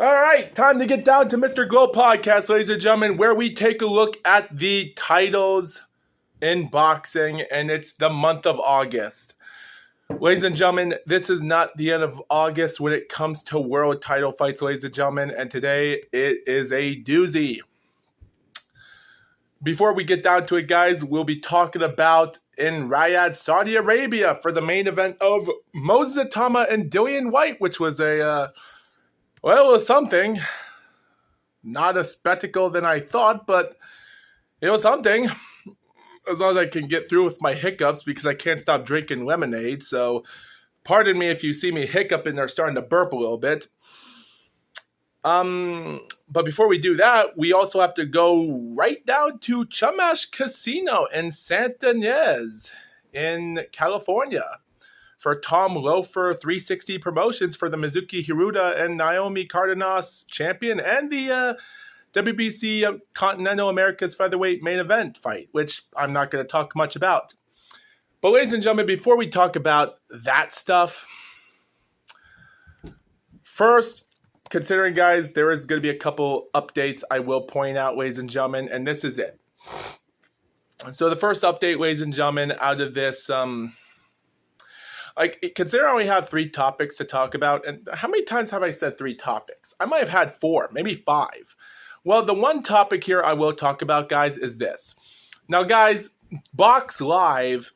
All right, time to get down to Mr. GLOAT podcast, ladies and gentlemen, where we take a look at the titles in boxing, and it's the month of August. Ladies and gentlemen, this is not the end of August when it comes to world title fights, ladies and gentlemen, and today it is a doozy. Before we get down to it, guys, we'll be talking about in Riyadh, Saudi Arabia, for the main event of Moses Atama and Dillian Whyte, which was well, it was something. Not a spectacle than I thought, but it was something. As long as I can get through with my hiccups because I can't stop drinking lemonade. So pardon me if you see me hiccuping or starting to burp a little bit. But before we do that, we also have to go right down to Chumash Casino in Santa Ynez in California for Tom Loeffler 360 Promotions for the Mizuki Hiruta and Naomi Cardenas champion and the WBC Continental Americas Featherweight main event fight, which I'm not going to talk much about. But ladies and gentlemen, before we talk about that stuff, first, considering, guys, there is going to be a couple updates I will point out, ladies and gentlemen, and this is it. So the first update, ladies and gentlemen, out of this, consider I only have 3 topics to talk about, and how many times have I said 3 topics? I might have had 4, maybe 5. Well, the one topic here I will talk about, guys, is this. Now, guys, Box Live,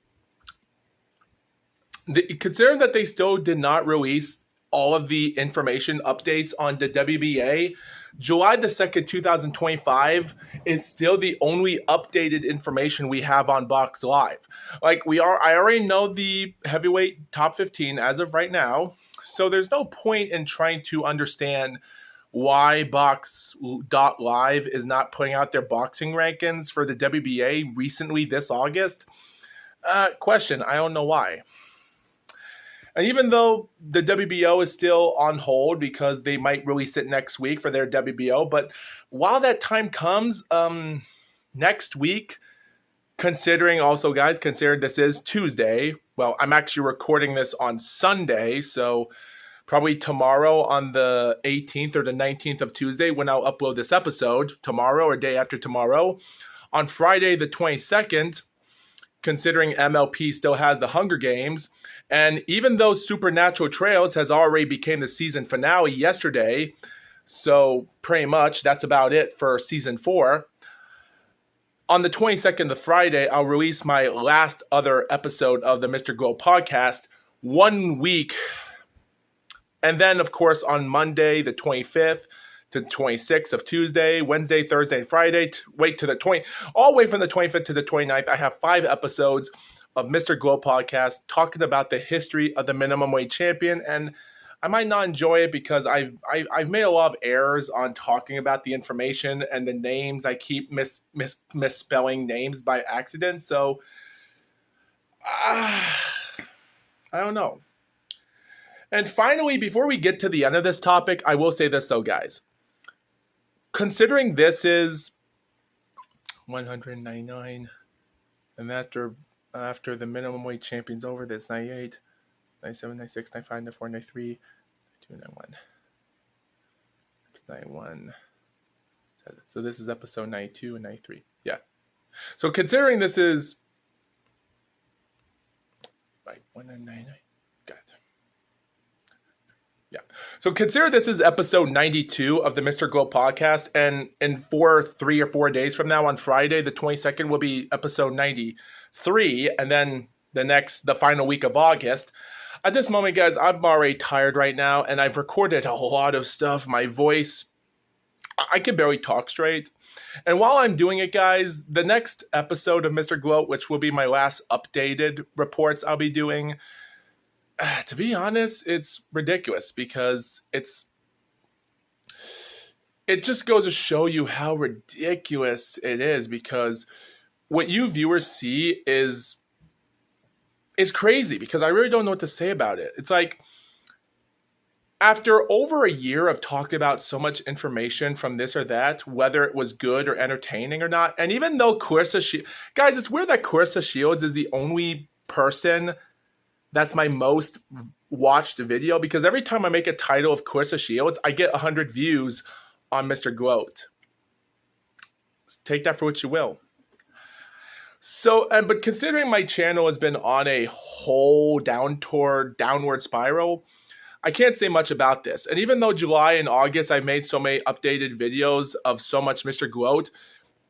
considering that they still did not release all of the information updates on the WBA, July the 2nd, 2025 is still the only updated information we have on Box Live. I already know the heavyweight top 15 as of right now, so there's no point in trying to understand why Box.Live is not putting out their boxing rankings for the WBA recently this August. Question, I don't know why. And even though the WBO is still on hold because they might release it next week for their WBO, but while that time comes, next week, considering this is Tuesday. Well, I'm actually recording this on Sunday, so probably tomorrow on the 18th or the 19th of Tuesday when I'll upload this episode, tomorrow or day after tomorrow. On Friday the 22nd, considering MLP still has the Hunger Games, and even though Supernatural Trails has already became the season finale yesterday, so pretty much that's about it for season 4. On the 22nd of Friday, I'll release my last other episode of the Mr. GLOAT podcast 1 week. And then, of course, on Monday, the 25th to the 26th of Tuesday, Wednesday, Thursday, and Friday, all the way from the 25th to the 29th, I have 5 episodes of Mr. GLOAT podcast talking about the history of the minimum weight champion. And I might not enjoy it because I've made a lot of errors on talking about the information and the names. I keep misspelling names by accident. So, I don't know. And finally, before we get to the end of this topic, I will say this though, guys. Considering this is 199, and after the minimum weight champion's over, that's 98, 97, 96, 95, 94, 93, 92, 91. So this is episode 92 and 93. Yeah. So considering this is 199. Got it. Yeah. So consider this is episode 92 of the Mr. GLOAT podcast, and in 3 or 4 days from now on Friday, the 22nd, will be episode 93, and then the final week of August. At this moment, guys, I'm already tired right now, and I've recorded a lot of stuff. My voice, I can barely talk straight. And while I'm doing it, guys, the next episode of Mr. GLOAT, which will be my last updated reports I'll be doing, to be honest, it's ridiculous because it just goes to show you how ridiculous it is, because what you viewers see is crazy, because I really don't know what to say about it. It's like, after over a year of talking about so much information from this or that, whether it was good or entertaining or not, and even though guys, it's weird that Clarissa Shields is the only person that's my most watched video, because every time I make a title of Clarissa Shields, I get 100 views on Mr. GLOAT. Take that for what you will. So, but considering my channel has been on a whole downward spiral, I can't say much about this. And even though July and August I made so many updated videos of so much Mr. GLOAT,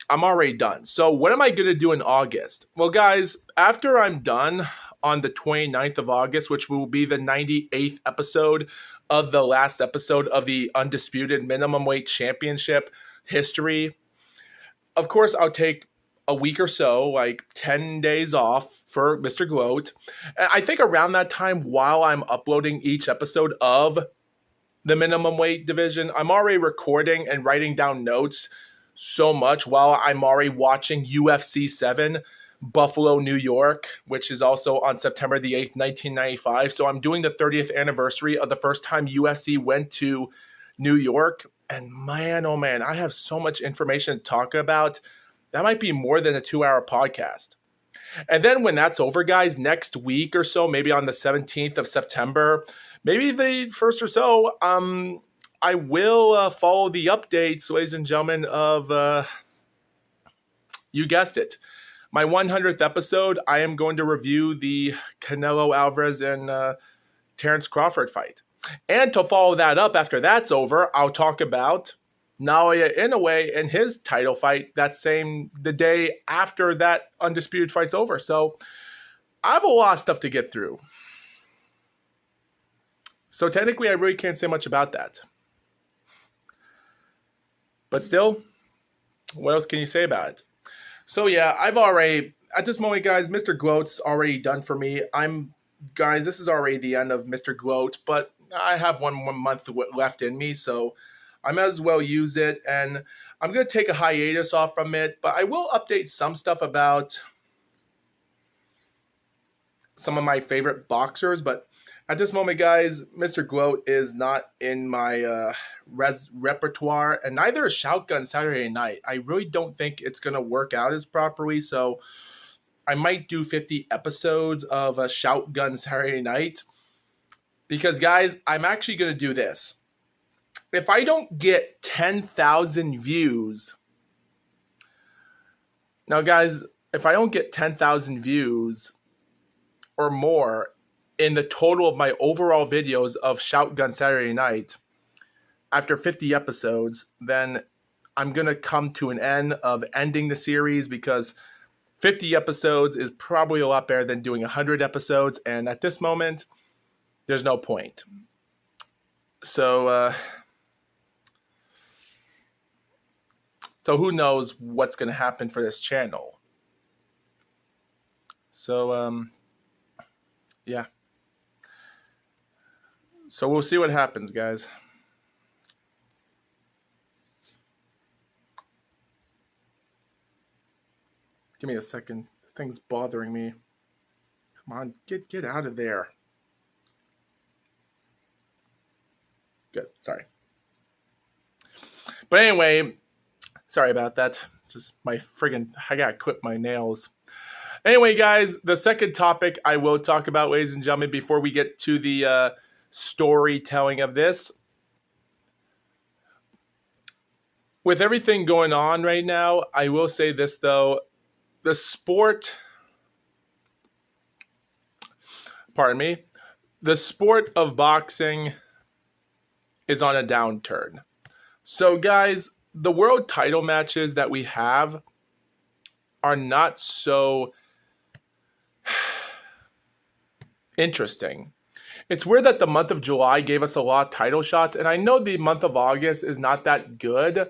I'm already done. So what am I going to do in August? Well, guys, after I'm done on the 29th of August, which will be the 98th episode of the last episode of the Undisputed Minimum Weight Championship history, of course, I'll take a week or so, like 10 days off for Mr. GLOAT. And I think around that time, while I'm uploading each episode of the minimum weight division, I'm already recording and writing down notes so much while I'm already watching UFC 7 Buffalo, New York, which is also on September the 8th, 1995. So I'm doing the 30th anniversary of the first time UFC went to New York. And man, oh man, I have so much information to talk about. That might be more than a 2-hour podcast. And then when that's over, guys, next week or so, maybe on the 17th of September, maybe the first or so, I will follow the updates, ladies and gentlemen, of, you guessed it, my 100th episode. I am going to review the Canelo Alvarez and Terrence Crawford fight. And to follow that up after that's over, I'll talk about Naoya Inoue and his title fight the day after that undisputed fight's over. So I have a lot of stuff to get through. So technically, I really can't say much about that. But still, what else can you say about it? So yeah, I've already, at this moment, guys, Mr. GLOAT's already done for me. Guys, this is already the end of Mr. GLOAT, but I have one more month left in me, so I might as well use it. And I'm going to take a hiatus off from it, but I will update some stuff about some of my favorite boxers. But at this moment, guys, Mr. GLOAT is not in my repertoire, and neither is Shotgun Saturday Night. I really don't think it's going to work out as properly, so I might do 50 episodes of a Shotgun Saturday Night. Because, guys, I'm actually going to do this. If I don't get 10,000 views... Now, guys, if I don't get 10,000 views or more in the total of my overall videos of Shotgun Saturday Night after 50 episodes, then I'm going to come to an end of ending the series, because 50 episodes is probably a lot better than doing 100 episodes. And at this moment, there's no point. So who knows what's going to happen for this channel. So, yeah. So we'll see what happens, guys. Give me a second. This thing's bothering me. Come on, get out of there. Good, sorry. But anyway, sorry about that. Just my friggin', I gotta clip my nails. Anyway, guys, the second topic I will talk about, ladies and gentlemen, before we get to the storytelling of this. With everything going on right now, I will say this, though. The sport of boxing is on a downturn. So, guys, the world title matches that we have are not so interesting. It's weird that the month of July gave us a lot of title shots, and I know the month of August is not that good.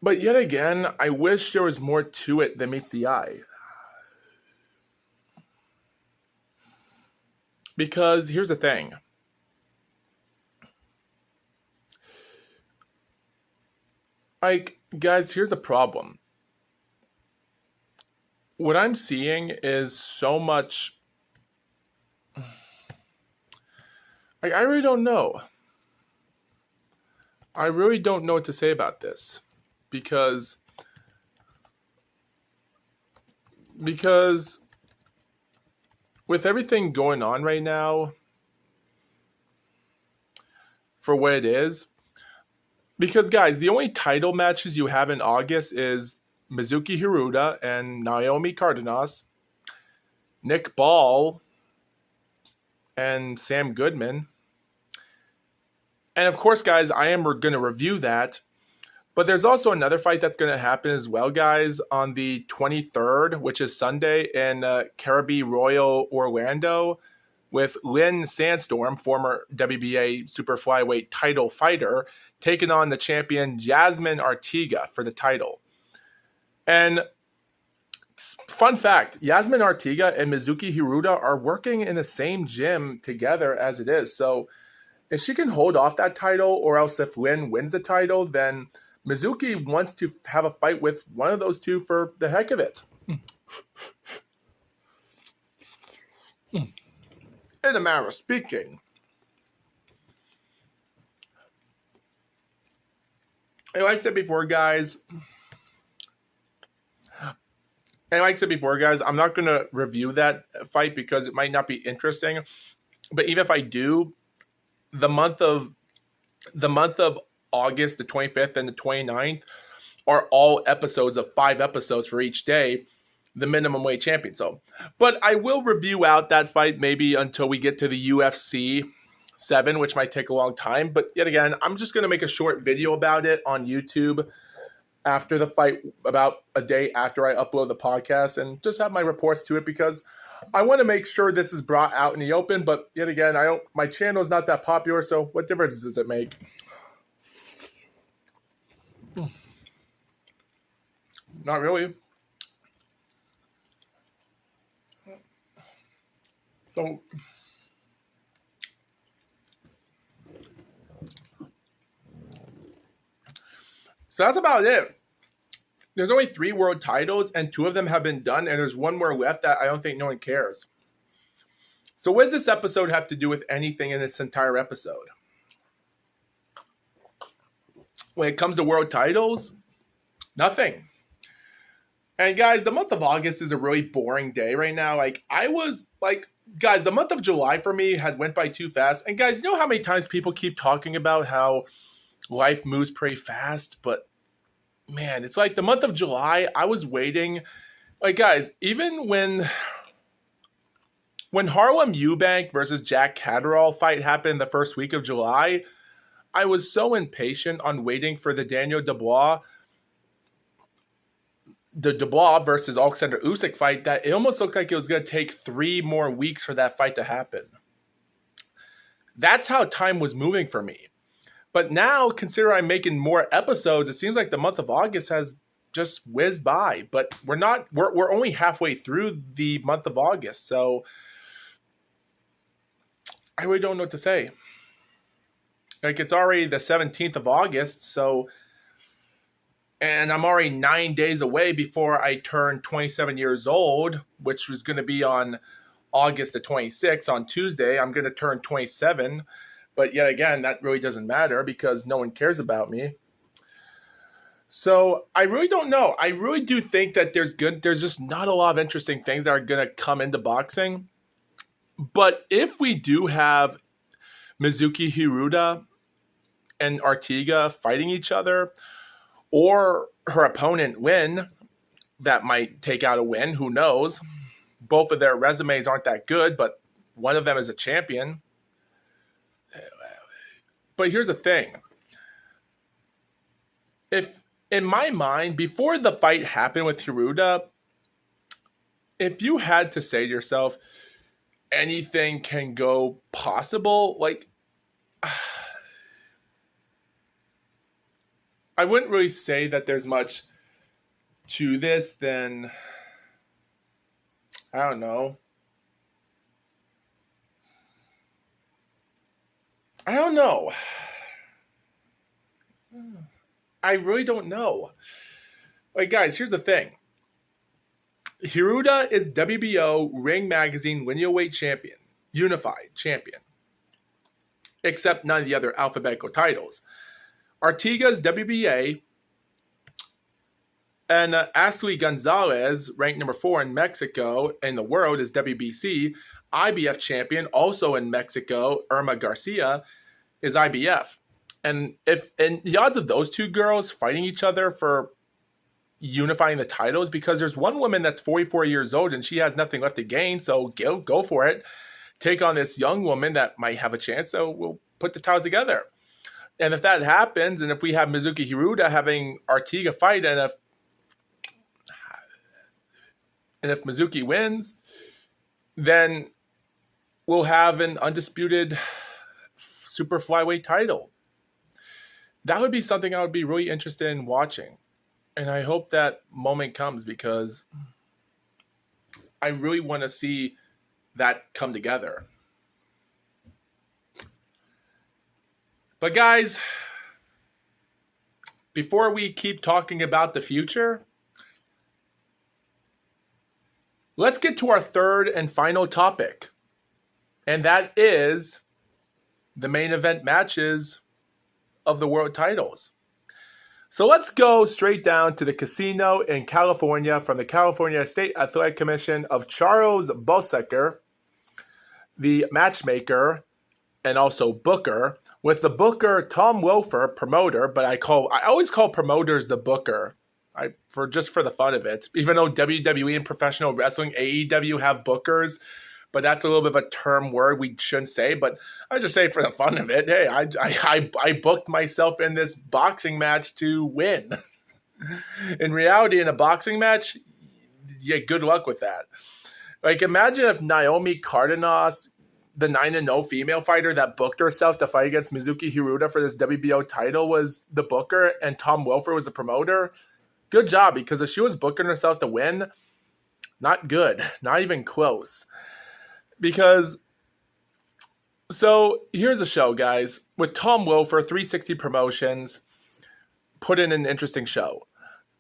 But yet again, I wish there was more to it than meets the eye. Because here's the thing. Like, guys, here's the problem. What I'm seeing is so much... I really don't know. I really don't know what to say about this. Because with everything going on right now, for what it is, because guys, the only title matches you have in August is Mizuki Hiruta and Naomi Cardenas, Nick Ball, and Sam Goodman. And of course, guys, I am going to review that. But there's also another fight that's going to happen as well, guys, on the 23rd, which is Sunday, in Caribbean Royal Orlando, with Lynn Sandstorm, former WBA super flyweight title fighter, taking on the champion Jasmine Artiga for the title. And fun fact, Jasmine Artiga and Mizuki Hiruta are working in the same gym together as it is. So if she can hold off that title, or else if Lynn wins the title, then Mizuki wants to have a fight with one of those two for the heck of it. In a matter of speaking, and like I said before, guys, I'm not going to review that fight because it might not be interesting. But even if I do, the month of August, the 25th and the 29th, are all episodes of 5 episodes for each day, the minimum weight champion. So, but I will review out that fight maybe until we get to the UFC 7, which might take a long time. But yet again, I'm just going to make a short video about it on YouTube after the fight, about a day after I upload the podcast, and just have my reports to it, because I want to make sure this is brought out in the open. But yet again, my channel is not that popular, so what difference does it make? Not really. So that's about it. There's only 3 world titles, and 2 of them have been done, and there's 1 more left that I don't think no one cares. So what does this episode have to do with anything in this entire episode? When it comes to world titles, nothing. And guys, the month of August is a really boring day right now. Guys, the month of July for me had went by too fast. And guys, you know how many times people keep talking about how life moves pretty fast? But man, it's like the month of July, I was waiting. Like, guys, even when Harlem Eubank versus Jack Catterall fight happened the first week of July, I was so impatient on waiting for the Daniel Dubois versus Alexander Usyk fight that it almost looked like it was going to take 3 more weeks for that fight to happen. That's how time was moving for me. But now, consider I'm making more episodes, it seems like the month of August has just whizzed by. But we're only halfway through the month of August, so I really don't know what to say. Like, it's already the 17th of August, and I'm already 9 days away before I turn 27 years old, which was going to be on August the 26th. On Tuesday, I'm going to turn 27. But yet again, that really doesn't matter because no one cares about me. So I really don't know. I really do think that there's just not a lot of interesting things that are going to come into boxing. But if we do have Mizuki Hiruta and Artiga fighting each other, or her opponent win, that might take out a win, who knows? Both of their resumes aren't that good, but one of them is a champion. But here's the thing. If, in my mind, before the fight happened with Hiruta, if you had to say to yourself, anything can go possible, like, I wouldn't really say that there's much to this than, I don't know. I really don't know. Like, guys, here's the thing. Hiruta is WBO Ring Magazine Lineal Champion, Unified Champion, except none of the other alphabetical titles. Artiga's WBA, and Ashley Gonzalez, ranked number 4 in Mexico, and the world is WBC. IBF champion, also in Mexico, Irma Garcia, is IBF. And the odds of those two girls fighting each other for unifying the titles, because there's one woman that's 44 years old and she has nothing left to gain, so go for it. Take on this young woman that might have a chance, so we'll put the titles together. And if that happens, and if we have Mizuki Hiruta having Artiga fight, and if Mizuki wins, then we'll have an undisputed super flyweight title. That would be something I would be really interested in watching. And I hope that moment comes, because I really want to see that come together. But guys, before we keep talking about the future, let's get to our third and final topic. And that is the main event matches of the world titles. So let's go straight down to the casino in California from the California State Athletic Commission of Charles Bosecker, the matchmaker and also booker, with the booker Tom Wilfer, promoter, but I always call promoters the booker, for the fun of it. Even though WWE and professional wrestling, AEW, have bookers, but that's a little bit of a term word we shouldn't say. But I just say for the fun of it, hey, I booked myself in this boxing match to win. In reality, in a boxing match, yeah, good luck with that. Like, imagine if Naomi Cardenas, the 9-0 female fighter that booked herself to fight against Mizuki Hiruta for this WBO title, was the booker and Tom Wilfer was the promoter. Good job, because if she was booking herself to win, not good, not even close. Because, so here's the show, guys. With Tom Wilfer, 360 Promotions put in an interesting show.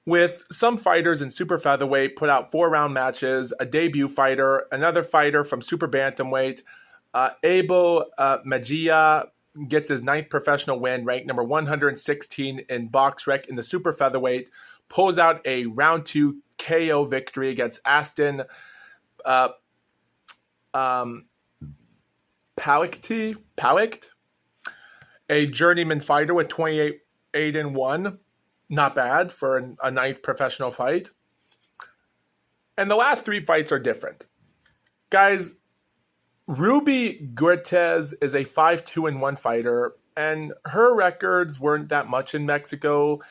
With some fighters in super featherweight, put out 4-round matches, a debut fighter, another fighter from super bantamweight. Abel Mejia gets his 9th professional win, ranked number 116 in BoxRec in the super featherweight, pulls out a round 2 KO victory against Aston Palicht, a journeyman fighter with 28-1. Not bad for a 9th professional fight. And the last 3 fights are different. Guys, Ruby Guertez is a 5-2-1 fighter, and her records weren't that much in Mexico.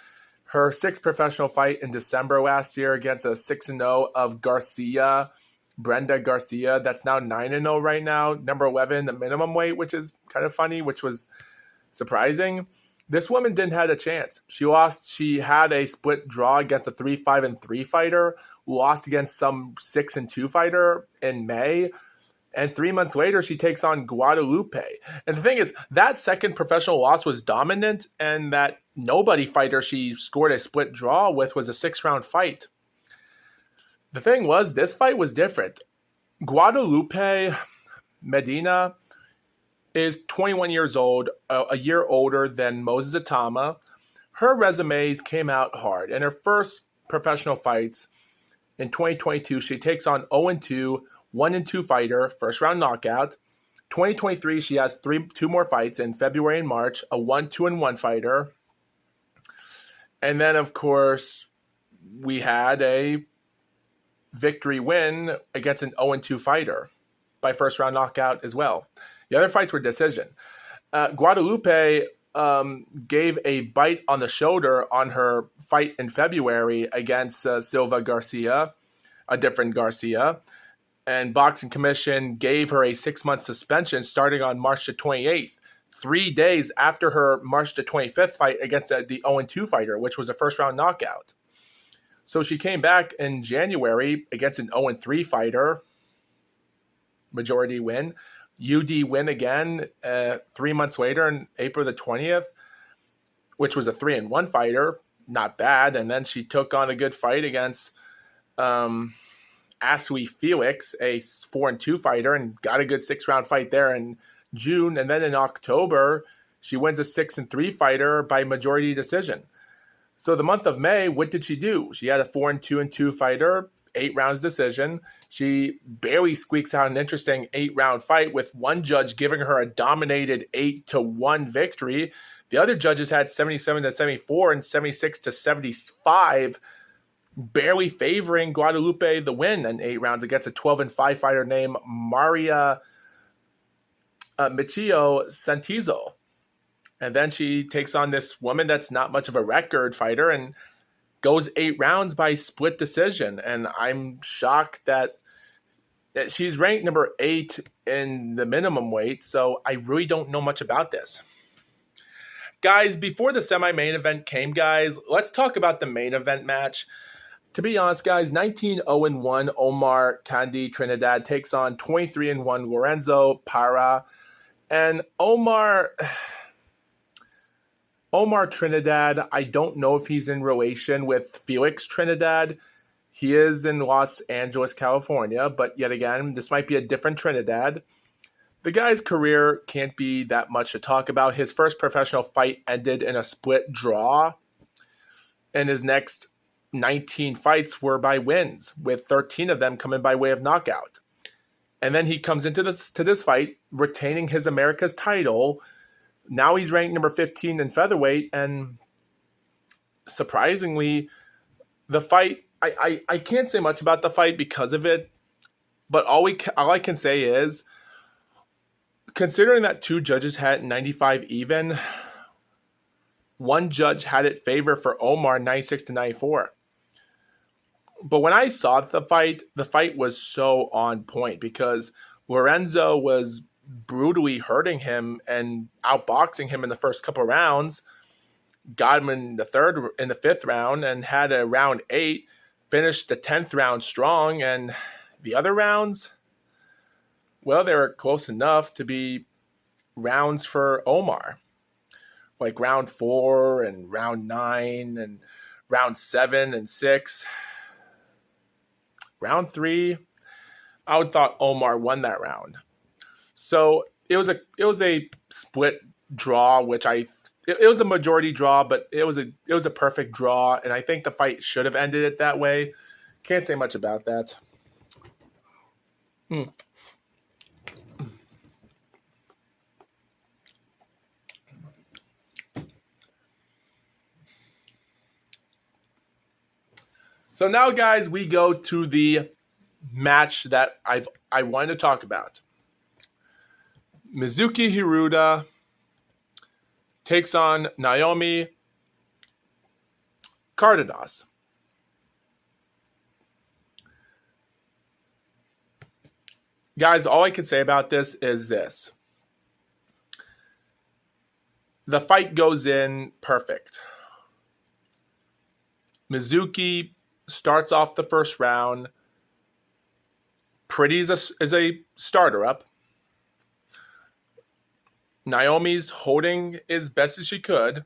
Her 6th professional fight in December last year against a 6-0 of Garcia, Brenda Garcia, that's now 9-0 right now, number 11, the minimum weight, which is kind of funny, which was surprising. This woman didn't have a chance. She lost. She had a split draw against a 3-5-3 fighter, lost against some 6-2 fighter in May, and 3 months later, she takes on Guadalupe. And the thing is, that 2nd professional loss was dominant, and that nobody fighter she scored a split draw with was a 6-round fight. The thing was, this fight was different. Guadalupe Medina is 21 years old, a year older than Moses Atama. Her resumes came out hard. In her first professional fights in 2022, she takes on 0-2, 1-2 fighter, first round knockout. 2023, she has 2 more fights in February and March, a 1-2-1 fighter. And then, of course, we had a victory win against an 0-2 fighter by first round knockout as well. The other fights were decision. Guadalupe gave a bite on the shoulder on her fight in February against Silva Garcia, a different Garcia. And Boxing Commission gave her a 6-month suspension starting on March the 28th, 3 days after her March the 25th fight against the 0-2 fighter, which was a first-round knockout. So she came back in January against an 0-3 fighter, majority win. UD win again 3 months later on April the 20th, which was a 3-1 fighter. Not bad. And then she took on a good fight against Asui Felix, a 4-2 fighter, and got a good 6-round fight there in June. And then in October, she wins a 6-3 fighter by majority decision. So the month of May, what did she do? She had a 4-2 fighter 8 rounds decision. She barely squeaks out an interesting 8-round fight, with one judge giving her a dominated 8-1 victory. The other judges had 77-74 and 76-75, barely favoring Guadalupe the win in 8 rounds against a 12-5 fighter named Maria Michio Santizo. And then she takes on this woman that's not much of a record fighter and goes 8 rounds by split decision. And I'm shocked that she's ranked number 8 in the minimum weight, so I really don't know much about this. Guys, before the semi-main event came, guys, let's talk about the main event match. To be honest, guys, 19-0-1 Omar Candy Trinidad takes on 23-1 Lorenzo Parra. And Omar Trinidad, I don't know if he's in relation with Felix Trinidad. He is in Los Angeles, California, but yet again, this might be a different Trinidad. The guy's career can't be that much to talk about. His first professional fight ended in a split draw, and his next 19 fights were by wins, with 13 of them coming by way of knockout. And then he comes into this fight, retaining his America's title. Now he's ranked number 15 in featherweight, and surprisingly, the fight, I can't say much about the fight because of it, but all I can say is, considering that 2 judges had 95 even, one judge had it favor for Omar 96-94. But when I saw the fight was so on point because Lorenzo was brutally hurting him and outboxing him in the first couple of rounds, got him in the 5th round, and had a round 8, finished the 10th round strong, and the other rounds, well, they were close enough to be rounds for Omar. Like round 4 and round 9 and round 7 and 6. Round 3, I would thought Omar won that round. So it was a split draw, which it was a majority draw, but it was a perfect draw, and I think the fight should have ended it that way. Can't say much about that. So now, guys, we go to the match that I wanted to talk about. Mizuki Hiruda takes on Naomi Cardenas. Guys, all I can say about this is this. The fight goes in perfect. Mizuki starts off the first round. Pretty is a starter up. Naomi's holding as best as she could.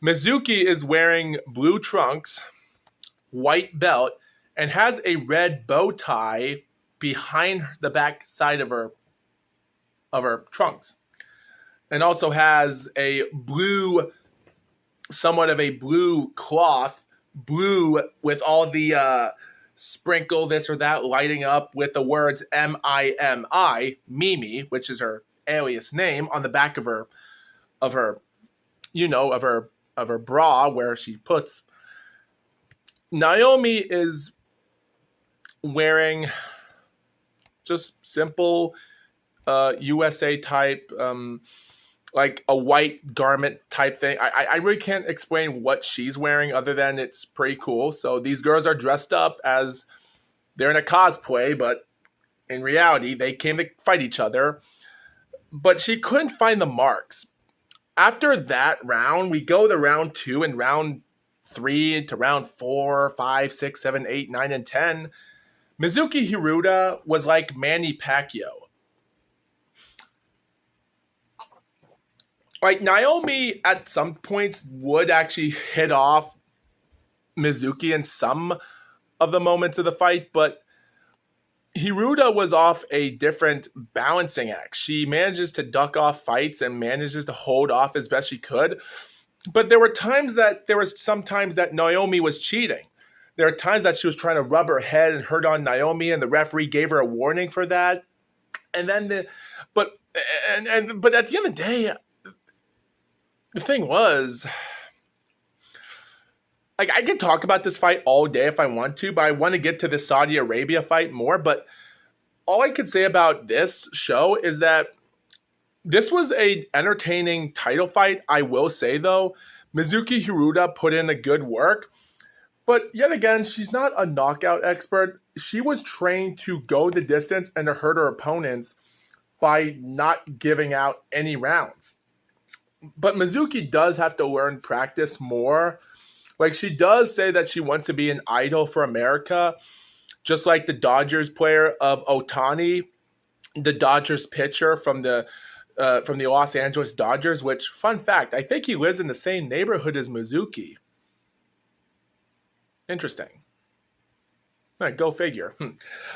Mizuki is wearing blue trunks, white belt, and has a red bow tie behind the back side of her trunks. And also has a blue, somewhat of a blue cloth, blue with all the sprinkle this or that lighting up with the words M-I-M-I, Mimi, which is her alias name, on the back of her bra where she puts. Naomi is wearing just simple USA type, like a white garment type thing. I really can't explain what she's wearing other than it's pretty cool. So these girls are dressed up as they're in a cosplay, but in reality, they came to fight each other. But she couldn't find the marks. After that round, we go to round 2 and round 3 to round 4, 5, 6, 7, 8, 9, and 10. Mizuki Hiruda was like Manny Pacquiao. Like, Naomi at some points would actually hit off Mizuki in some of the moments of the fight, but Hiruda was off a different balancing act. She manages to duck off fights and manages to hold off as best she could. But there were some times that Naomi was cheating. There are times that she was trying to rub her head and hurt on Naomi, and the referee gave her a warning for that. And then but at the end of the day, the thing was, like, I could talk about this fight all day if I want to, but I want to get to the Saudi Arabia fight more. But all I could say about this show is that this was a entertaining title fight. I will say, though, Mizuki Hiruta put in a good work. But yet again, she's not a knockout expert. She was trained to go the distance and to hurt her opponents by not giving out any rounds. But Mizuki does have to learn practice more. Like, she does say that she wants to be an idol for America, just like the Dodgers player of Ohtani, the Dodgers pitcher from the Los Angeles Dodgers, which, fun fact, I think he lives in the same neighborhood as Mizuki. Interesting. Right, go figure.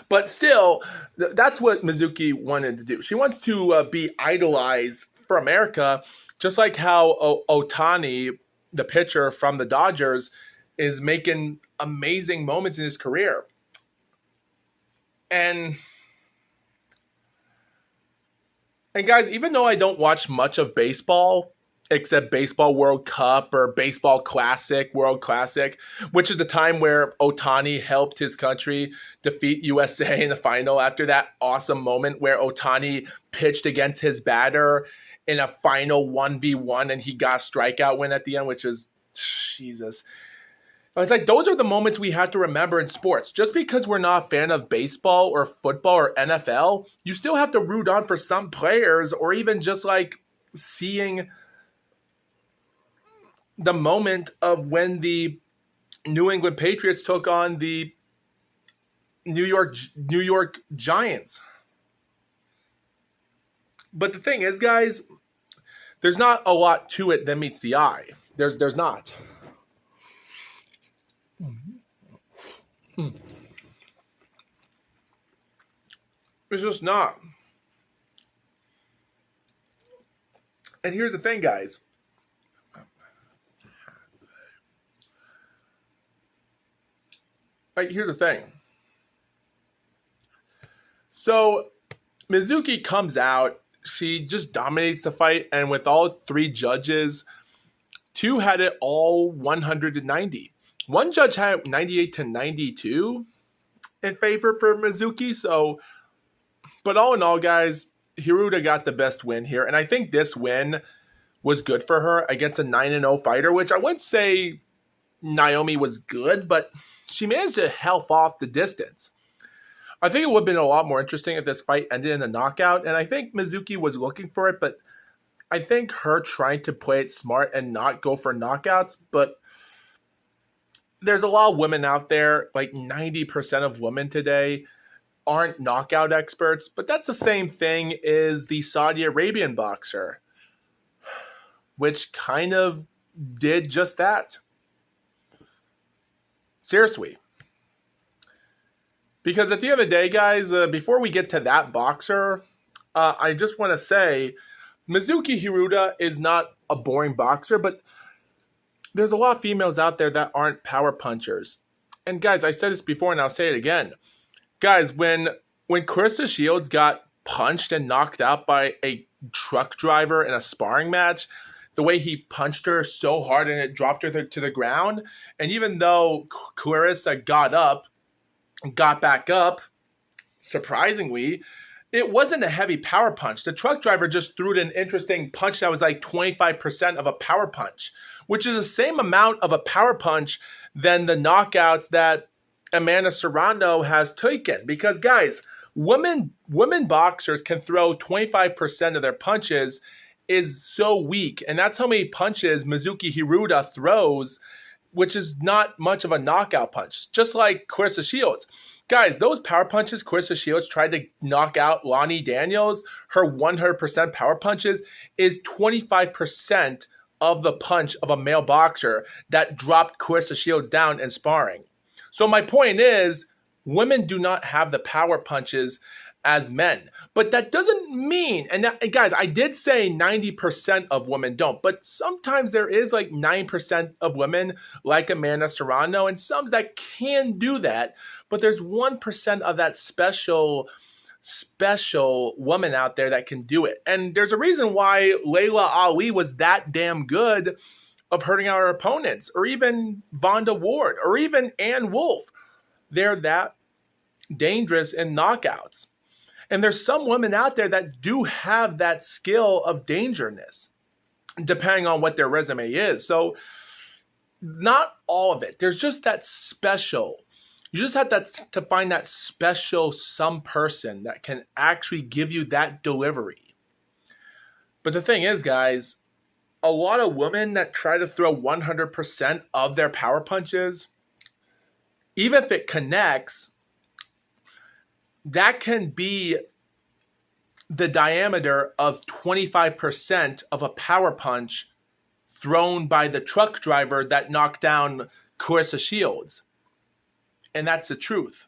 But still, that's what Mizuki wanted to do. She wants to be idolized for America, just like how Ohtani, the pitcher from the Dodgers, is making amazing moments in his career. And guys, even though I don't watch much of baseball, except Baseball World Cup or Baseball Classic, World Classic, which is the time where Ohtani helped his country defeat USA in the final after that awesome moment where Ohtani pitched against his batter in a final 1v1 and he got a strikeout win at the end, which is, Jesus. I was like, those are the moments we have to remember in sports. Just because we're not a fan of baseball or football or NFL, you still have to root on for some players, or even just like seeing the moment of when the New England Patriots took on the New York Giants. But the thing is, guys, there's not a lot to it that meets the eye. There's not. It's just not. And here's the thing, guys. Here's the thing. So Mizuki comes out. She just dominates the fight. And with all three judges, two had it all 190. One judge had 98-92 in favor for Mizuki. So, but all in all, guys, Hiruta got the best win here. And I think this win was good for her against a 9-0 fighter, which I wouldn't say Naomi was good, but she managed to help off the distance. I think it would have been a lot more interesting if this fight ended in a knockout, and I think Mizuki was looking for it, but I think her trying to play it smart and not go for knockouts, but there's a lot of women out there, like 90% of women today aren't knockout experts, but that's the same thing as the Saudi Arabian boxer, which kind of did just that. Seriously. Because at the end of the day, guys, before we get to that boxer, I just want to say Mizuki Hiruta is not a boring boxer, but there's a lot of females out there that aren't power punchers. And guys, I said this before and I'll say it again. Guys, when Clarissa Shields got punched and knocked out by a truck driver in a sparring match, the way he punched her so hard and it dropped her to the ground. And even though Clarissa got back up, surprisingly, it wasn't a heavy power punch. The truck driver just threw an interesting punch that was like 25% of a power punch, which is the same amount of a power punch than the knockouts that Amanda Serrano has taken. Because, guys, women boxers can throw 25% of their punches is so weak. And that's how many punches Mizuki Hiruta throws, which is not much of a knockout punch. Just like Clarissa Shields. Guys, those power punches Clarissa Shields tried to knock out Lonnie Daniels, her 100% power punches is 25% of the punch of a male boxer that dropped Clarissa Shields down in sparring. So my point is, women do not have the power punches as men. But that doesn't mean, and guys, I did say 90% of women don't, but sometimes there is like 9% of women like Amanda Serrano and some that can do that, but there's 1% of that special woman out there that can do it. And there's a reason why Layla Ali was that damn good of hurting our opponents, or even Vonda Ward, or even Ann Wolfe. They're that dangerous in knockouts. And there's some women out there that do have that skill of dangerousness, depending on what their resume is. So not all of it. There's just that special. You just have to find that special some person that can actually give you that delivery. But the thing is, guys, a lot of women that try to throw 100% of their power punches, even if it connects, that can be the diameter of 25% of a power punch thrown by the truck driver that knocked down Clarissa Shields. And that's the truth.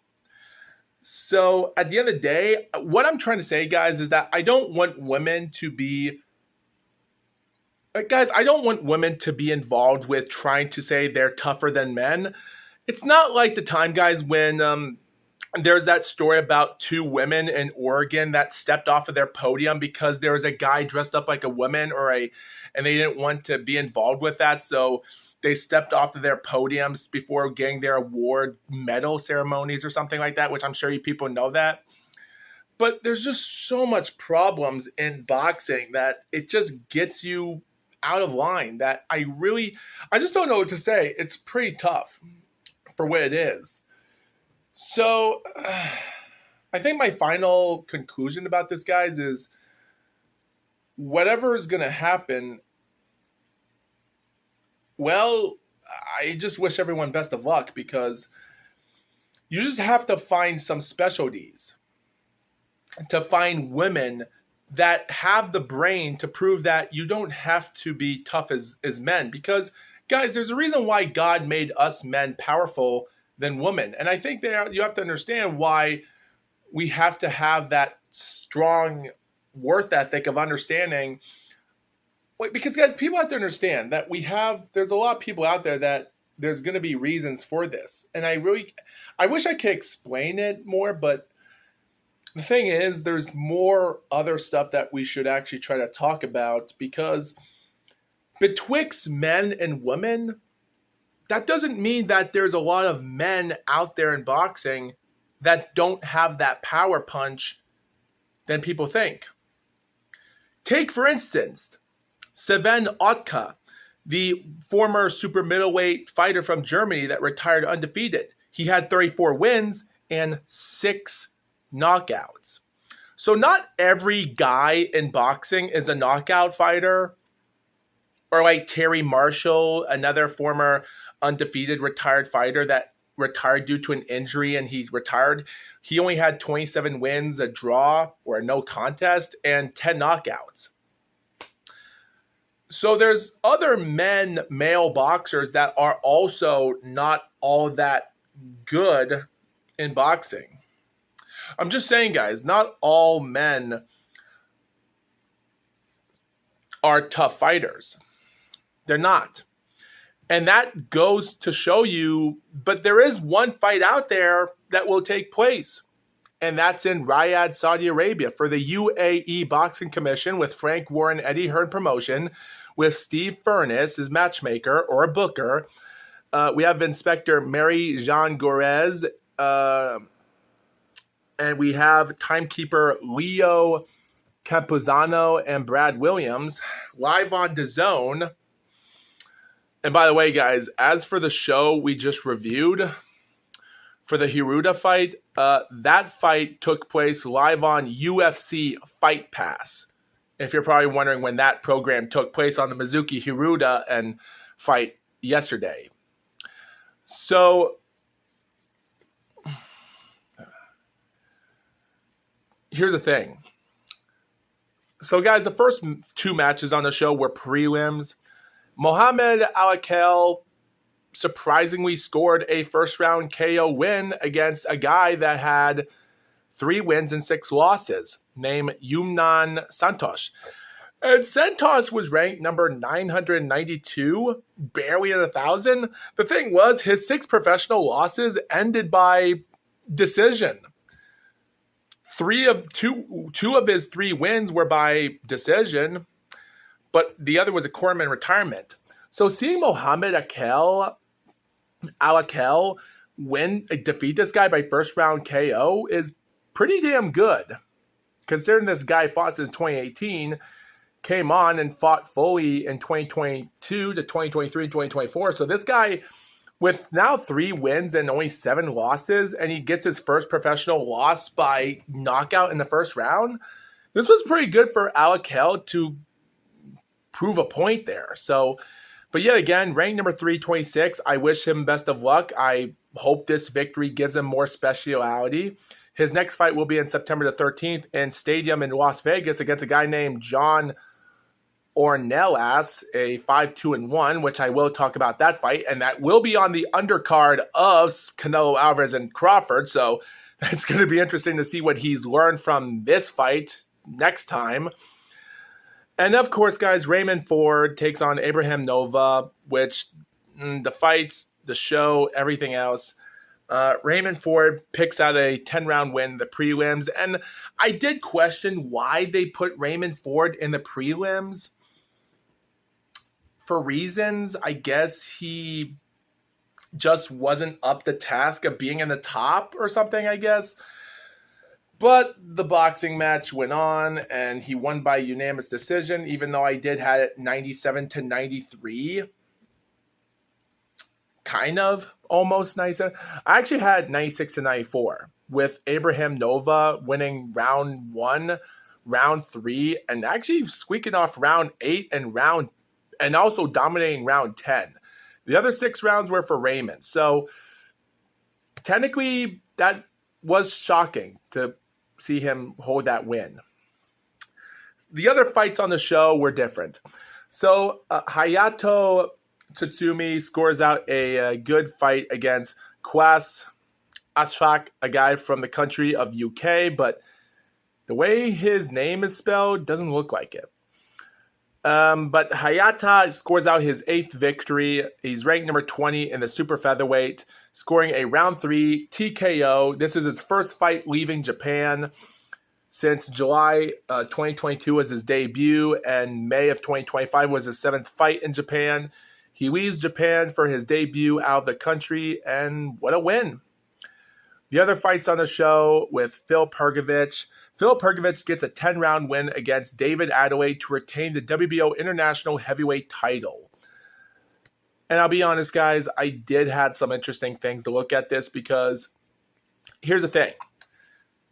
So at the end of the day, what I'm trying to say, guys, is that I don't want women to be involved with trying to say they're tougher than men. It's not like the time, guys, when there's that story about two women in Oregon that stepped off of their podium because there was a guy dressed up like a woman and they didn't want to be involved with that. So they stepped off of their podiums before getting their award medal ceremonies or something like that, which I'm sure you people know that. But there's just so much problems in boxing that it just gets you out of line that I just don't know what to say. It's pretty tough for what it is. So I think my final conclusion about this, guys, is whatever is going to happen, well, I just wish everyone best of luck, because you just have to find some specialties, to find women that have the brain to prove that you don't have to be tough as men. Because, guys, there's a reason why God made us men powerful than women. And I think you have to understand why we have to have that strong worth ethic of understanding. Because, guys, people have to understand that there's a lot of people out there that there's going to be reasons for this. And I wish I could explain it more, but the thing is, there's more other stuff that we should actually try to talk about, because betwixt men and women, that doesn't mean that there's a lot of men out there in boxing that don't have that power punch than people think. Take, for instance, Sven Otka, the former super middleweight fighter from Germany that retired undefeated. He had 34 wins and 6 knockouts. So not every guy in boxing is a knockout fighter. Or like Terry Marshall, another former undefeated retired fighter that retired due to an injury, and he retired. He only had 27 wins, a draw or a no contest, and 10 knockouts. So there's other male boxers that are also not all that good in boxing. I'm just saying, guys, not all men are tough fighters. They're not. And that goes to show you, but there is one fight out there that will take place. And that's in Riyadh, Saudi Arabia, for the UAE Boxing Commission, with Frank Warren, Eddie Hearn Promotion, with Steve Furness as matchmaker or a booker. We have Inspector Mary Jean Gorez, and we have timekeeper Leo Campuzano and Brad Williams, live on DAZN. And by the way, guys, as for the show we just reviewed for the Hiruda fight, that fight took place live on UFC Fight Pass. If you're probably wondering when that program took place, on the Mizuki Hiruda and fight yesterday. So here's the thing. So, guys, the first 2 matches on the show were prelims. Mohamed Alakel surprisingly scored a first-round KO win against a guy that had 3 wins and 6 losses, named Yumnan Santosh. And Santos was ranked number 992, barely at 1,000. The thing was, his 6 professional losses ended by decision. Two of his 3 wins were by decision, but the other was a corpsman retirement. So seeing Mohamed Alakel defeat this guy by first round KO is pretty damn good, considering this guy fought since 2018. Came on and fought fully in 2022 to 2023, 2024. So this guy, with now 3 wins and only 7 losses, and he gets his first professional loss by knockout in the first round, this was pretty good for Alakel to prove a point there. So, but yet again, ranked number 326. I wish him best of luck. I hope this victory gives him more speciality. His next fight will be in September the 13th in Stadium in Las Vegas against a guy named John Ornelas, a 5-2-1, which I will talk about that fight, and that will be on the undercard of Canelo Alvarez and Crawford, so it's going to be interesting to see what he's learned from this fight next time. And of course, guys, Raymond Ford takes on Abraham Nova, which the fights, the show, everything else, Raymond Ford picks out a 10-round win in the prelims, and I did question why they put Raymond Ford in the prelims. For reasons, I guess he just wasn't up to task of being in the top or something, I guess. But the boxing match went on, and he won by unanimous decision, even though I did have it 97-93. Kind of, almost 97. I actually had 96-94, with Abraham Nova winning round 1, round 3, and actually squeaking off round 8 and also dominating round 10. The other 6 rounds were for Raymond. So technically, that was shocking to see him hold that win. The other fights on the show were different. So Hayato Tsutsumi scores out a good fight against Kwas Ashfaq, a guy from the country of UK, but the way his name is spelled doesn't look like it. But Hayata scores out his 8th victory. He's ranked number 20 in the super featherweight, scoring a round 3 TKO. This is his first fight leaving Japan since July 2022 was his debut, and May of 2025 was his 7th fight in Japan. He leaves Japan for his debut out of the country, and what a win. The other fights on the show with Phil Pergovich. Phil Pergovich gets a 10-round win against David Adelaide to retain the WBO International Heavyweight title. And I'll be honest, guys, I did have some interesting things to look at this, because here's the thing.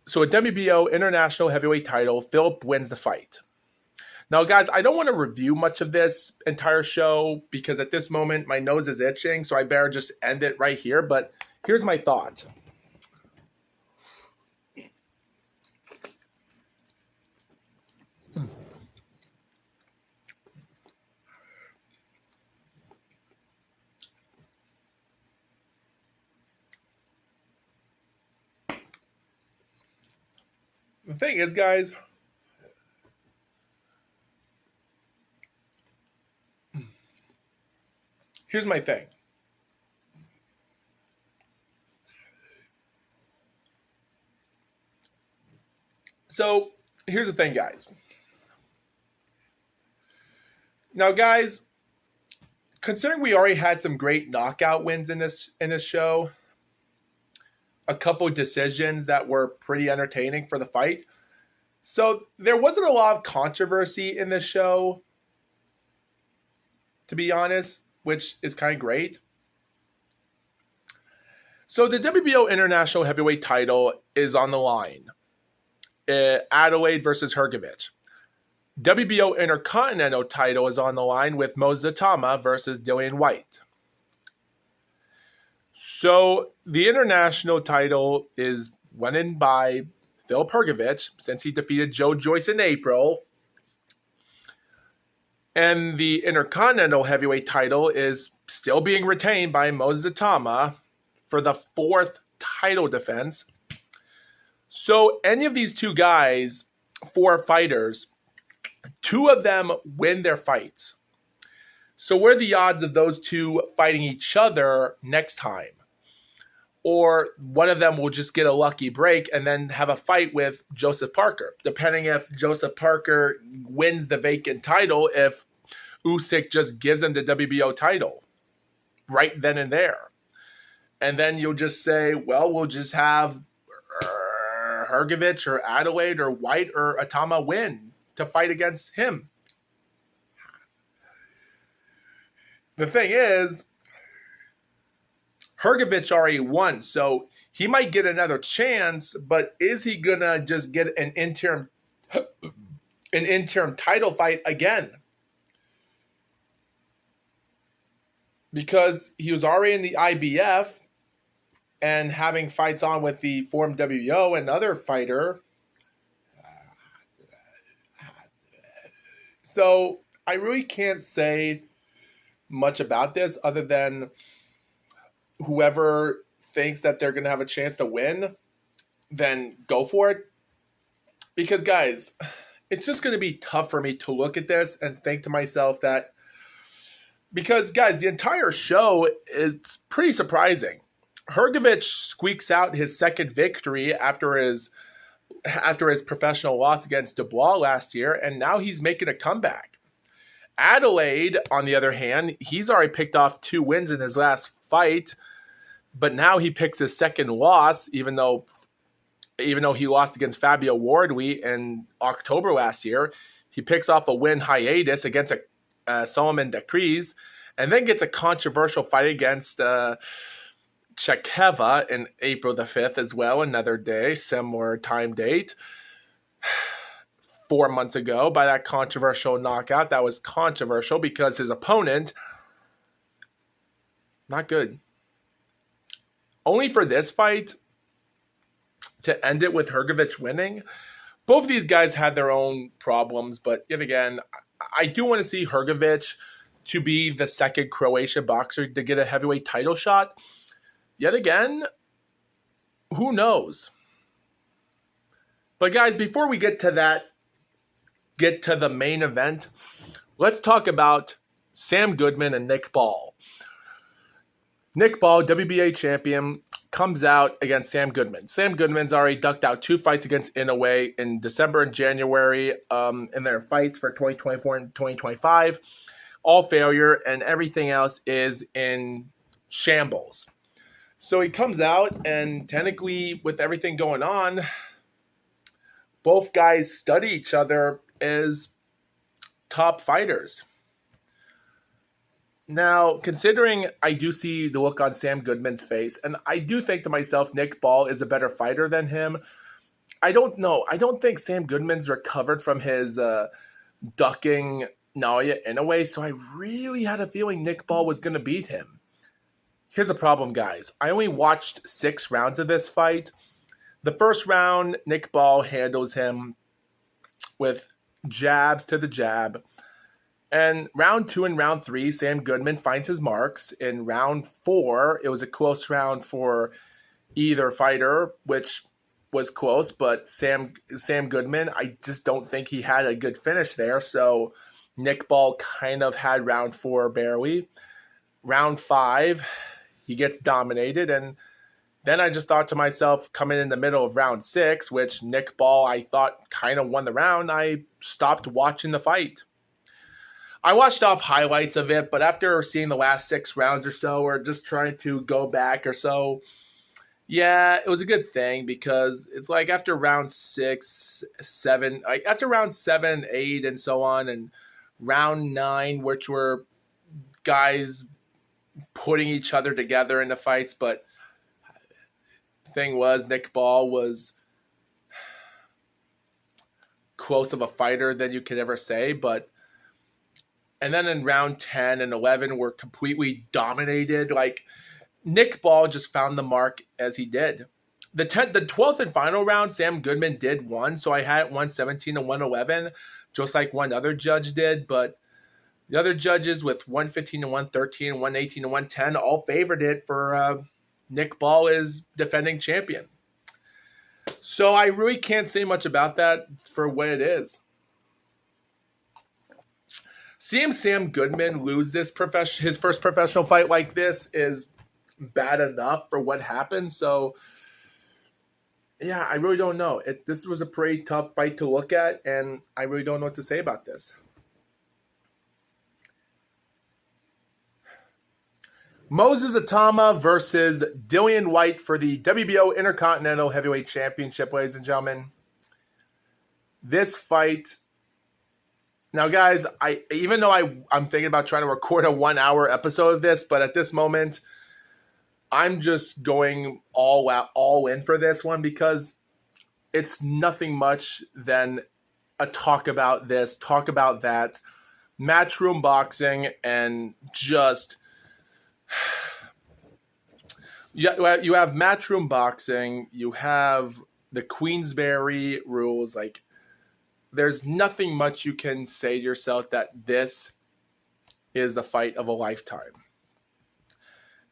So a WBO International Heavyweight title, Philip wins the fight. Now, guys, I don't want to review much of this entire show because at this moment my nose is itching, so I better just end it right here. But here's my thought. The thing is, guys, here's my thing. So, here's the thing, guys. Now, guys, considering we already had some great knockout wins in this show, a couple decisions that were pretty entertaining for the fight. So, there wasn't a lot of controversy in this show, to be honest, which is kind of great. So the WBO International Heavyweight title is on the line. Adelaide versus Hrgovic. WBO Intercontinental title is on the line with Mo Zatama versus Dillian White. So the international title is won by Phil Pergovich since he defeated Joe Joyce in April. And the Intercontinental Heavyweight title is still being retained by Mo Zatama for the 4th title defense. So any of these two guys, 4 fighters, 2 of them win their fights. So what are the odds of those 2 fighting each other next time? Or one of them will just get a lucky break and then have a fight with Joseph Parker, depending if Joseph Parker wins the vacant title, if Usyk just gives him the WBO title right then and there. And then you'll just say, well, we'll just have Hrgovic or Adelaide or White or Atama win to fight against him. The thing is, Hrgovic already won, so he might get another chance, but is he going to just get an interim title fight again? Because he was already in the IBF and having fights on with the former WBO and other fighter. So I really can't say much about this other than whoever thinks that they're going to have a chance to win, then go for it. Because, guys, it's just going to be tough for me to look at this and think to myself that, because, guys, the entire show is pretty surprising. Hrgovic squeaks out his second victory after his professional loss against Dubois last year, and now he's making a comeback. Adelaide, on the other hand, he's already picked off 2 wins in his last fight, but now he picks his second loss, even though he lost against Fabio Wardley in October last year. He picks off a win hiatus against Solomon Decrees, and then gets a controversial fight against Chekeva in April the 5th as well, another day, similar time date. 4 months ago by that controversial knockout. That was controversial because his opponent, not good. Only for this fight to end it with Hrgovic winning. Both of these guys had their own problems, but yet again, I do want to see Hrgovic to be the second Croatian boxer to get a heavyweight title shot. Yet again, who knows? But guys, before we get to the main event, let's talk about Sam Goodman and Nick Ball. Nick Ball, WBA champion, comes out against Sam Goodman. Sam Goodman's already ducked out 2 fights against Inoue in December and January in their fights for 2024 and 2025. All failure, and everything else is in shambles. So he comes out, and technically, with everything going on, both guys study each other as top fighters. Now, considering I do see the look on Sam Goodman's face, and I do think to myself, Nick Ball is a better fighter than him. I don't know. I don't think Sam Goodman's recovered from his ducking Naoya Inoue, so I really had a feeling Nick Ball was going to beat him. Here's the problem, guys. I only watched 6 rounds of this fight. The first round, Nick Ball handles him with jabs to the jab. And round 2 and round 3, Sam Goodman finds his marks. In round 4, it was a close round for either fighter, which was close, but Sam Goodman, I just don't think he had a good finish there. So Nick Ball kind of had round 4 barely. Round 5, he gets dominated, and then I just thought to myself, coming in the middle of round 6, which Nick Ball, I thought, kind of won the round, I stopped watching the fight. I watched off highlights of it, but after seeing the last 6 rounds or so, or just trying to go back or so, yeah, it was a good thing, because it's like after round 6, 7, like after round 7, 8, and so on, and round 9, which were guys putting each other together in the fights, but the thing was, Nick Ball was close of a fighter than you could ever say, and then in round 10 and 11 were completely dominated. Like, Nick Ball just found the mark as he did. The 12th and final round, Sam Goodman did won, so I had it 117 and 111, just like one other judge did, but the other judges with 115 and 113, 118 and 110 all favored it for Nick Ball as defending champion. So I really can't say much about that for what it is. Seeing Sam Goodman lose his first professional fight like this is bad enough for what happened. So, yeah, I really don't know. This was a pretty tough fight to look at, and I really don't know what to say about this. Moses Atama versus Dillian Whyte for the WBO Intercontinental Heavyweight Championship, ladies and gentlemen. This fight... Now, guys, even though I'm thinking about trying to record a 1-hour episode of this, but at this moment, I'm just going all in for this one because it's nothing much than a talk about this, talk about that, matchroom boxing, and just... Yeah, you have matchroom boxing, you have the Queensberry rules, like... There's nothing much you can say to yourself that this is the fight of a lifetime.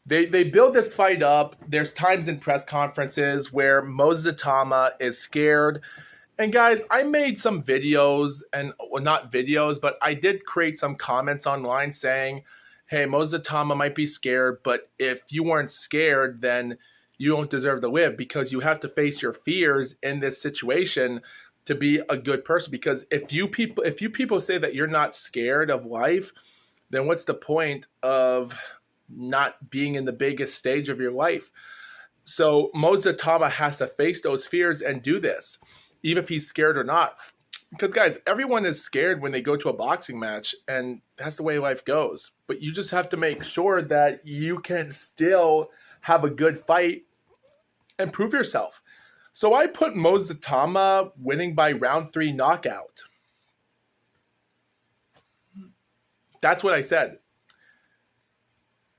They build this fight up. There's times in press conferences where Moses Atama is scared. And guys, I made some videos, and well, not videos, but I did create some comments online saying, hey, Moses Atama might be scared, but if you weren't scared, then you don't deserve to live because you have to face your fears in this situation to be a good person. Because if you people say that you're not scared of life, then what's the point of not being in the biggest stage of your life? So Moses Atama has to face those fears and do this, even if he's scared or not. Because guys, everyone is scared when they go to a boxing match, and that's the way life goes. But you just have to make sure that you can still have a good fight and prove yourself. So I put Moses Atama winning by round 3 knockout. That's what I said.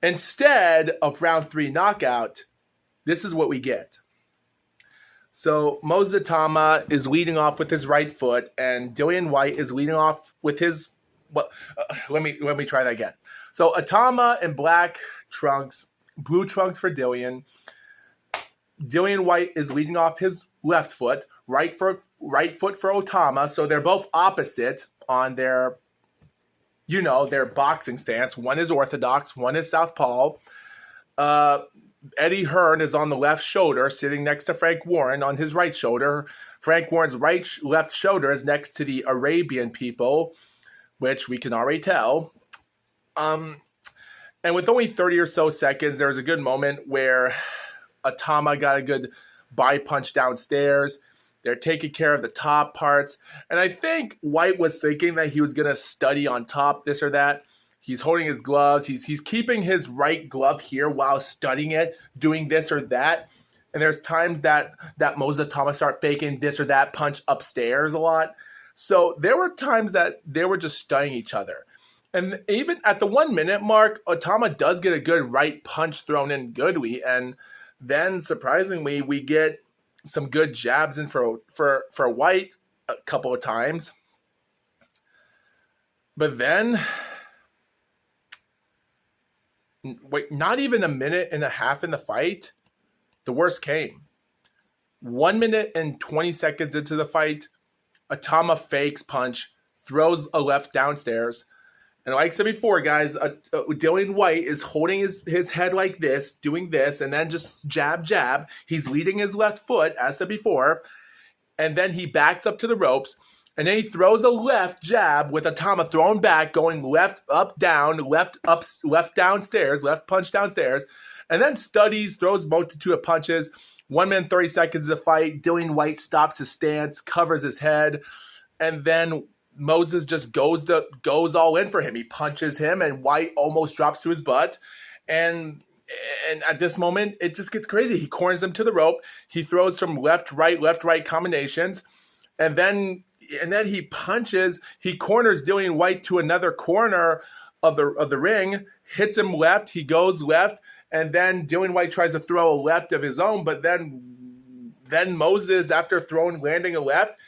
Instead of round 3 knockout, this is what we get. So Moses Atama is leading off with his right foot, and Dillian Whyte is leading off with his... let me try that again. So Atama in black trunks, blue trunks for Dillian. Dillian Whyte is leading off his left foot, right foot for Atama. So they're both opposite on their, their boxing stance. One is orthodox, one is southpaw. Eddie Hearn is on the left shoulder, sitting next to Frank Warren on his right shoulder. Frank Warren's left shoulder is next to the Arabian people, which we can already tell. And with only 30 or so seconds, there was a good moment where Atama got a good body punch downstairs. They're taking care of the top parts. And I think Whyte was thinking that he was going to study on top, this or that. He's holding his gloves. He's keeping his right glove here while studying it, doing this or that. And there's times that Moses Atama start faking this or that punch upstairs a lot. So there were times that they were just studying each other. And even at the 1 minute mark, Atama does get a good right punch thrown in goodly. And then, surprisingly, we get some good jabs in for Whyte a couple of times. But then, not even a minute and a half in the fight, the worst came. 1 minute and 20 seconds into the fight, Atama fakes punch, throws a left downstairs. And like I said before, guys, Dillian Whyte is holding his head like this, doing this, and then just jab, jab. He's leading his left foot, as I said before. And then he backs up to the ropes. And then he throws a left jab with Atama thrown back, going left, up, down, left, up, left downstairs, left punch downstairs. And then throws multitude of punches. 1 minute, 30 seconds of fight. Dillian Whyte stops his stance, covers his head. And then Moses just goes all in for him. He punches him, and Whyte almost drops to his butt. And at this moment, it just gets crazy. He corners him to the rope. He throws some left, right combinations. And then he punches. He corners Dillian Whyte to another corner of the ring, hits him left. He goes left. And then Dillian Whyte tries to throw a left of his own. But then Moses, after landing a left,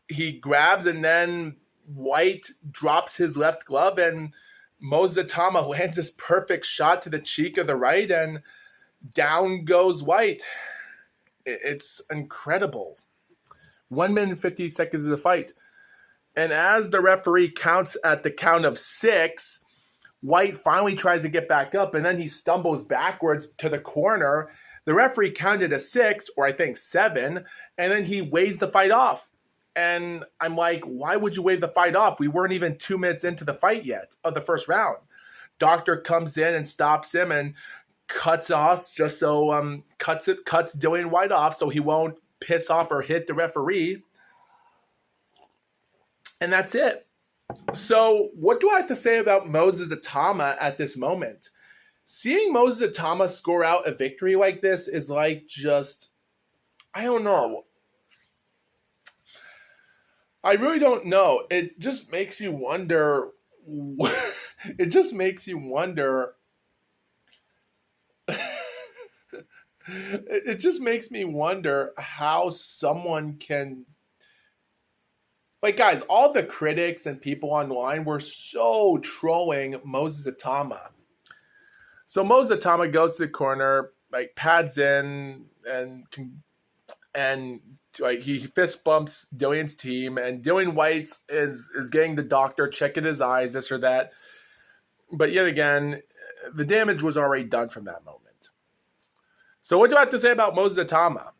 he grabs, and then Whyte drops his left glove, and Moses Atama lands this perfect shot to the cheek of the right, and down goes Whyte. It's incredible. 1 minute and 50 seconds of the fight. And as the referee counts at the count of 6, White finally tries to get back up, and then he stumbles backwards to the corner. The referee counted a 6, or I think 7, and then he waves the fight off. And I'm like, why would you wave the fight off? We weren't even 2 minutes into the fight yet, of the first round. Doctor comes in and stops him and cuts off, just so cuts Dillian White off so he won't piss off or hit the referee. And that's it. So what do I have to say about Moses Atama at this moment? Seeing Moses Atama score out a victory like this is like just, I don't know. I really don't know. It just makes you wonder. It just makes you wonder. It just makes me wonder how someone can. Like, guys, all the critics and people online were so trolling Moses Atama. So Moses Atama goes to the corner, like pads in, and like he fist bumps Dillian's team, and Dillian White is getting the doctor checking his eyes, this or that. But yet again, the damage was already done from that moment. So what do I have to say about Moses Atama?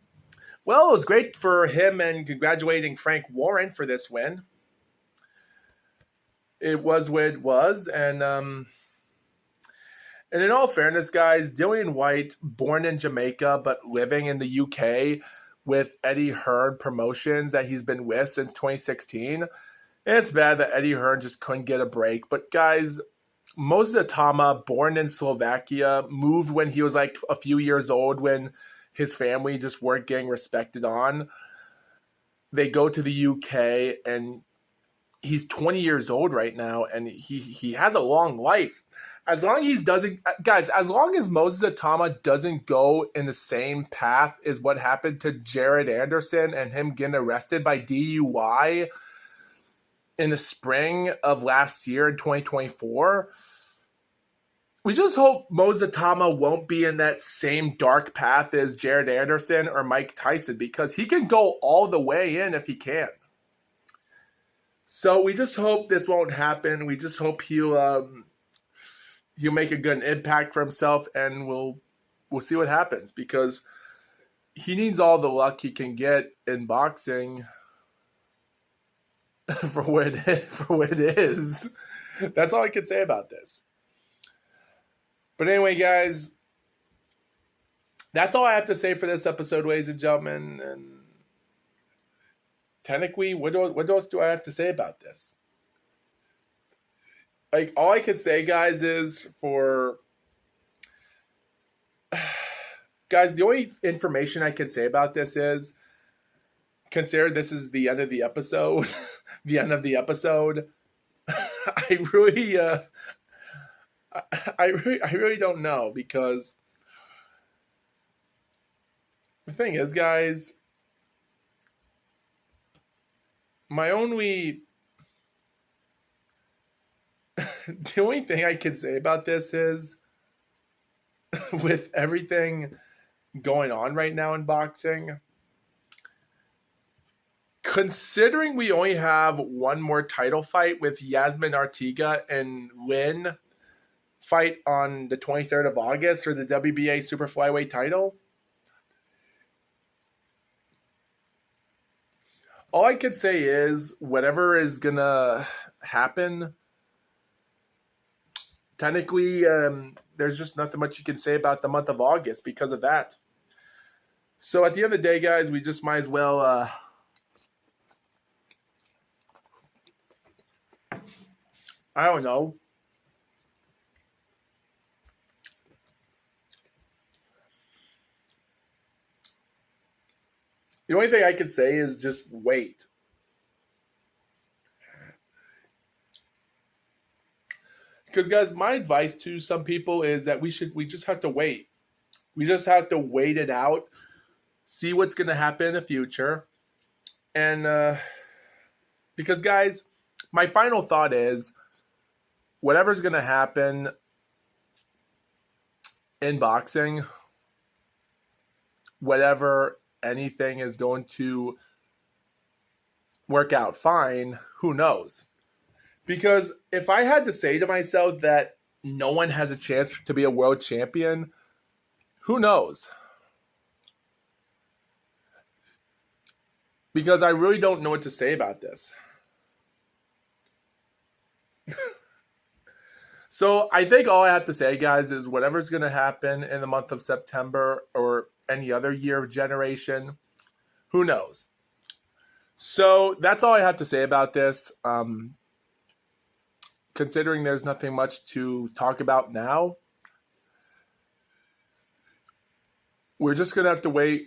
Well, it was great for him and congratulating Frank Warren for this win. It was what it was. And in all fairness, guys, Dillian White, born in Jamaica but living in the UK with Eddie Hearn Promotions that he's been with since 2016. And it's bad that Eddie Hearn just couldn't get a break. But guys, Moses Atama, born in Slovakia, moved when he was like a few years old when his family just weren't getting respected on. They go to the UK, and he's 20 years old right now, and he has a long life. As long as Moses Atama doesn't go in the same path as what happened to Jared Anderson and him getting arrested by DUI in the spring of last year in 2024, we just hope Moses Atama won't be in that same dark path as Jared Anderson or Mike Tyson, because he can go all the way in if he can. So we just hope this won't happen. We just hope he'll make a good impact for himself, and we'll see what happens, because he needs all the luck he can get in boxing for what it is. That's all I can say about this. But anyway, guys, that's all I have to say for this episode, ladies and gentlemen. And technically, what else do I have to say about this? Like, all I can say, guys, is guys, the only information I can say about this is, consider this is the end of the episode. The end of the episode. I really don't know, because the thing is, guys, the only thing I can say about this is, with everything going on right now in boxing, considering we only have one more title fight with Yasmin Artiga and Lynn fight on the 23rd of August for the WBA Super Flyweight title, all I can say is, whatever is gonna happen, technically, there's just nothing much you can say about the month of August because of that. So at the end of the day, guys, we just might as well I don't know. The only thing I can say is just wait. Because, guys, my advice to some people is that we just have to wait. We just have to wait it out, see what's going to happen in the future. And because, guys, my final thought is, whatever's going to happen in boxing, whatever anything is going to work out fine, who knows? Because if I had to say to myself that no one has a chance to be a world champion, who knows? Because I really don't know what to say about this. So I think all I have to say, guys, is whatever's going to happen in the month of September or any other year of generation, who knows? So that's all I have to say about this. Considering there's nothing much to talk about now, we're just going to have to wait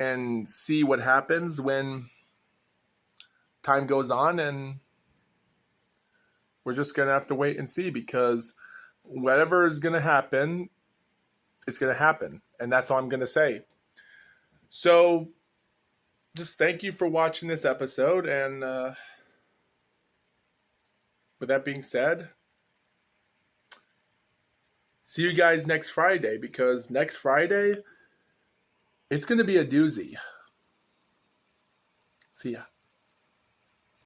and see what happens when time goes on, and we're just going to have to wait and see, because whatever is going to happen, it's going to happen. And that's all I'm going to say. So just thank you for watching this episode. And with that being said, see you guys next Friday, because next Friday, it's going to be a doozy. See ya.